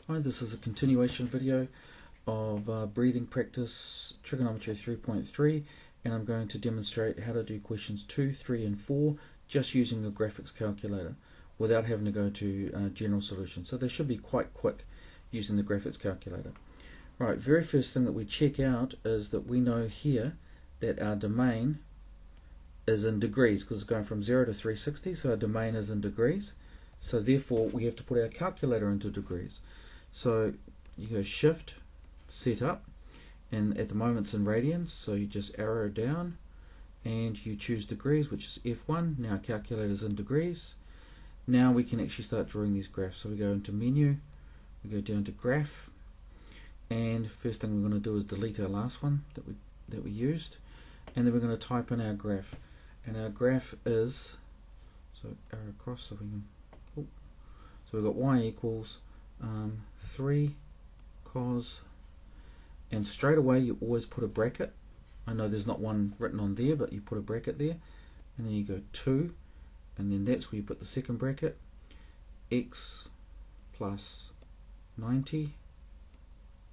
Hi, this is a continuation video of breathing practice trigonometry 3.3, and I'm going to demonstrate how to do questions 2, 3 and 4 just using a graphics calculator without having to go to general solution. So they should be quite quick using the graphics calculator. Right, very first thing that we check out is that we know here that our domain is in degrees because it's going from 0 to 360, so our domain is in degrees. So therefore we have to put our calculator into degrees. So you go shift, set up, and at the moment it's in radians, so you just arrow down and you choose degrees, which is F1. Now calculator's in degrees. Now we can actually start drawing these graphs. So we go into menu, we go down to graph, and first thing we're going to do is delete our last one that we used, and then we're going to type in our graph. And our graph is, so arrow across so we can, so we've got y equals 3 cos, and straight away you always put a bracket. I know there's not one written on there, but you put a bracket there, and then you go 2, and then that's where you put the second bracket, x plus 90,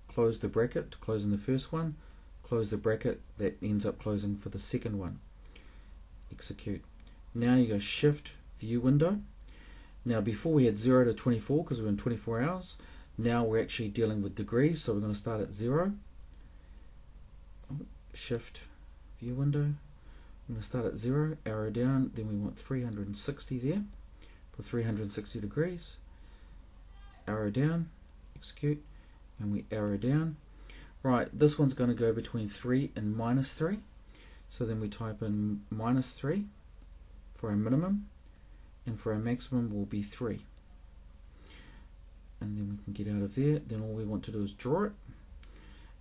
close the bracket to close in the first one, close the bracket that ends up closing for the second one, execute. Now you go shift view window. Now before we had 0 to 24 because we're in 24 hours. Now we're actually dealing with degrees, so we're going to start at 0. Shift view window. I'm going to start at 0, arrow down, then we want 360 there for 360 degrees. Arrow down, execute, and we arrow down. Right, this one's going to go between 3 and minus 3. So then we type in minus 3 for our minimum, and for our maximum will be 3. And then we can get out of there. Then all we want to do is draw it.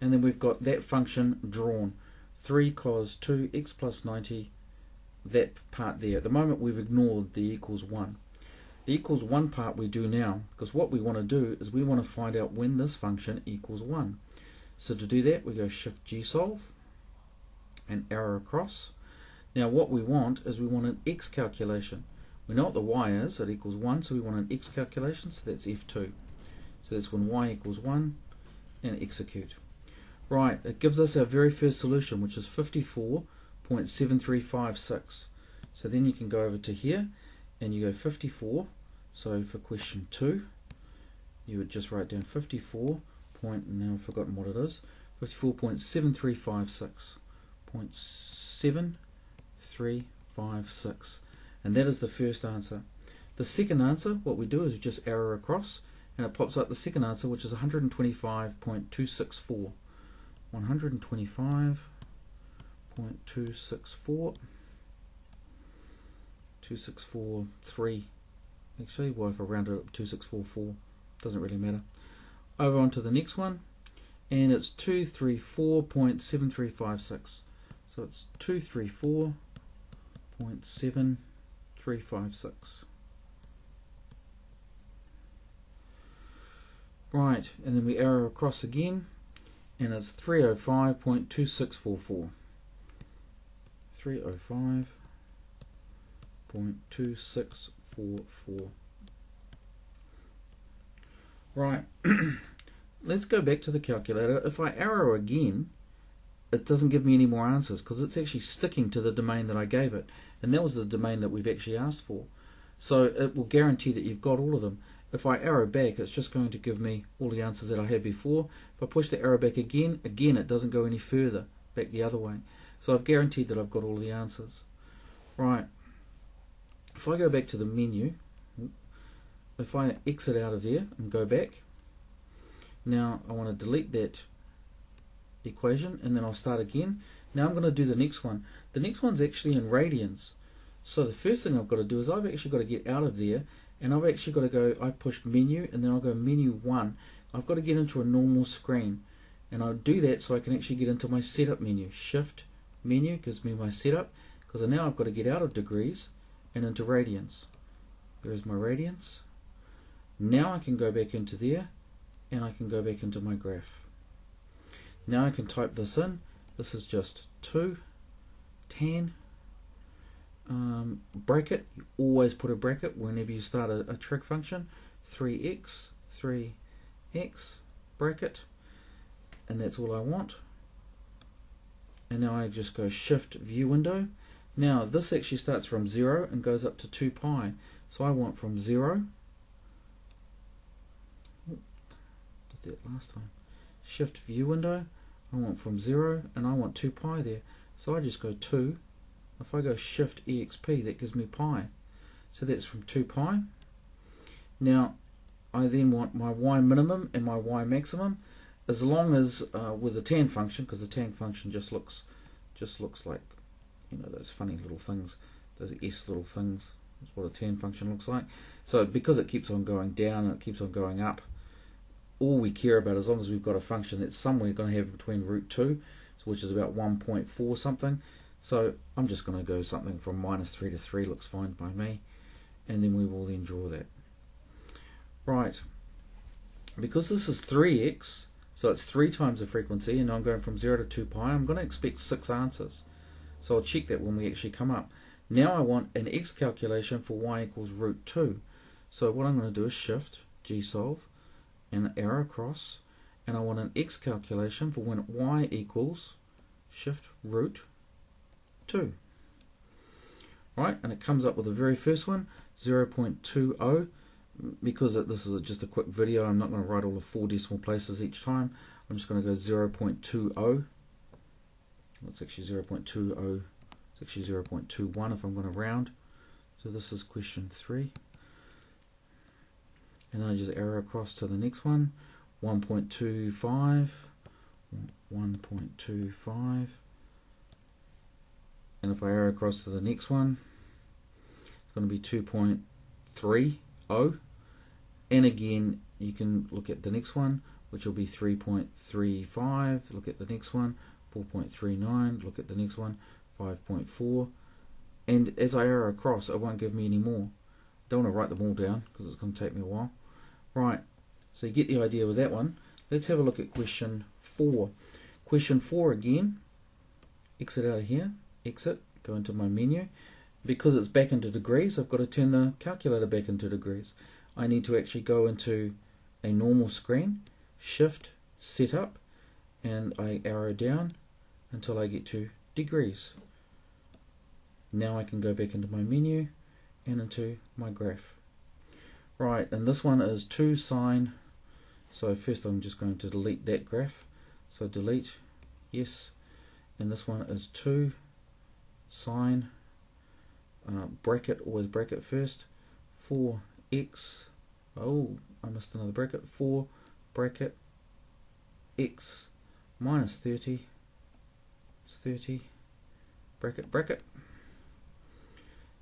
And then we've got that function drawn. 3 cos 2 x plus 90, that part there. At the moment we've ignored the equals 1. The equals 1 part we do now, because what we want to do is we want to find out when this function equals 1. So to do that we go shift G solve and arrow across. Now what we want is we want an x calculation. We know what the y is, it equals 1, so we want an x calculation, so that's F2. So that's when y equals 1, and execute. Right, it gives us our very first solution, which is 54.7356. So then you can go over to here, and you go 54. So for question 2, you would just write down 54. Now I've forgotten what it is. 54.7356. 0.7356. And that is the first answer. The second answer, what we do is we just arrow across, and it pops up the second answer, which is 125.264. 125.264. 2643. Actually, well, if I round it up, 2644, doesn't really matter. Over onto the next one, and it's 234.7356. So it's 234.7356. Right, and then we arrow across again, and it's 305.2644. 305.2644. Right, let's go back to the calculator. If I arrow again, it doesn't give me any more answers because it's actually sticking to the domain that I gave it, and that was the domain that we've actually asked for. So it will guarantee that you've got all of them. If I arrow back, it's just going to give me all the answers that I had before. If I push the arrow back again, it doesn't go any further back the other way. So I've guaranteed that I've got all the answers. Right, if I go back to the menu, if I exit out of there and go back, now I want to delete that equation, and then I'll start again. Now I'm going to do the next one. The next one's actually in radians. So the first thing I've got to do is I've actually got to get out of there, and I've actually got to go, I pushed menu, and then I'll go menu 1. I've got to get into a normal screen, and I'll do that so I can actually get into my setup menu. Shift menu gives me my setup, because now I've got to get out of degrees and into radians. There's my radians. Now I can go back into there, and I can go back into my graph. Now I can type this in. This is just 2 tan bracket. You always put a bracket whenever you start a trig function. 3x x bracket, and that's all I want. And now I just go Shift View Window. Now this actually starts from 0 and goes up to 2 pi. So I want from 0, did that last time, Shift View Window, I want from 0 and I want 2 pi there. So I just go 2. If I go Shift EXP, that gives me pi. So that's from 2 pi. Now I then want my y minimum and my y maximum, as long as with the tan function, because the tan function just looks like, you know, those funny little things, those S little things. That's what a tan function looks like. So because it keeps on going down and it keeps on going up, all we care about, as long as we've got a function that's somewhere going to have between root 2, which is about 1.4 something. So I'm just going to go something from -3 to 3, looks fine by me, and then we will then draw that. Right, because this is 3x, so it's 3 times the frequency, and I'm going from 0 to 2 pi, I'm going to expect 6 answers. So I'll check that when we actually come up. Now I want an x calculation for y equals root 2. So what I'm going to do is Shift GSolve and arrow across, and I want an x calculation for when y equals Shift root 2. Right, and it comes up with the very first one, 0.20. Because this is just a quick video, I'm not going to write all the 4 decimal places each time. I'm just going to go 0.20. It's actually 0.20. It's actually 0.21 if I'm going to round. So this is question 3. And then I just arrow across to the next one. 1.25. 1.25. And if I arrow across to the next one, it's going to be 2.30. And again, you can look at the next one, which will be 3.35. Look at the next one, 4.39. Look at the next one, 5.4. And as I arrow across, it won't give me any more. I don't want to write them all down because it's going to take me a while. Right, so you get the idea with that one. Let's have a look at question 4. Question 4 again, exit out of here, exit, go into my menu. Because it's back into degrees, I've got to turn the calculator back into degrees. I need to actually go into a normal screen, Shift, Setup, and I arrow down until I get to degrees. Now I can go back into my menu and into my graph. Right, and this one is 2 sine. So first I'm just going to delete that graph. So delete, yes. And this one is 2 sine. Bracket, always bracket first, 4x, oh I missed another bracket, 4 bracket x minus 30, 30 bracket bracket,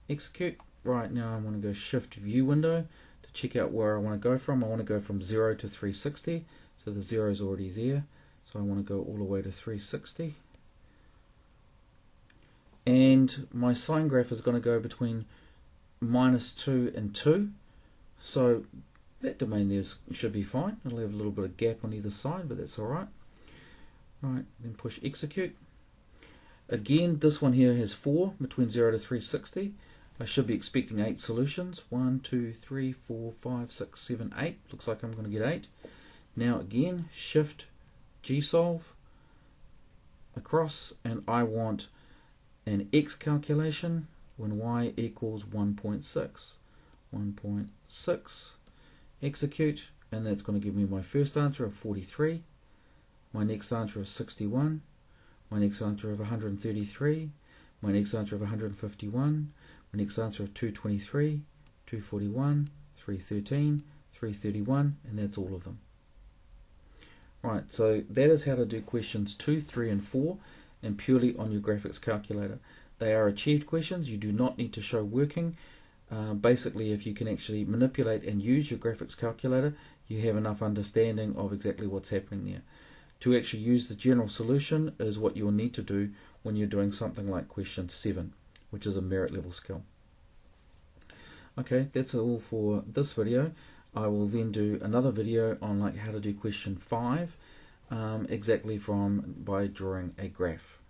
execute. Right, now I want to go Shift View Window to check out where I want to go from. I want to go from 0 to 360, so the 0 is already there, so I want to go all the way to 360. And my sine graph is going to go between -2 and 2. So that domain there should be fine. It'll have a little bit of gap on either side, but that's alright. Right, then push execute. Again, this one here has 4 between 0 to 360. I should be expecting 8 solutions. 1, 2, 3, 4, 5, 6, 7, 8. Looks like I'm going to get 8. Now again, Shift GSolve across, and I want an x calculation when y equals 1.6. 1.6. Execute, and that's going to give me my first answer of 43, my next answer of 61, my next answer of 133, my next answer of 151, my next answer of 223, 241, 313, 331, and that's all of them. Right, so that is how to do questions 2, 3, and 4, and purely on your graphics calculator. They are achieved questions. You do not need to show working. Basically, if you can actually manipulate and use your graphics calculator, you have enough understanding of exactly what's happening there. To actually use the general solution is what you'll need to do when you're doing something like question 7, which is a merit level skill. Okay, that's all for this video. I will then do another video on like how to do question 5 exactly by drawing a graph.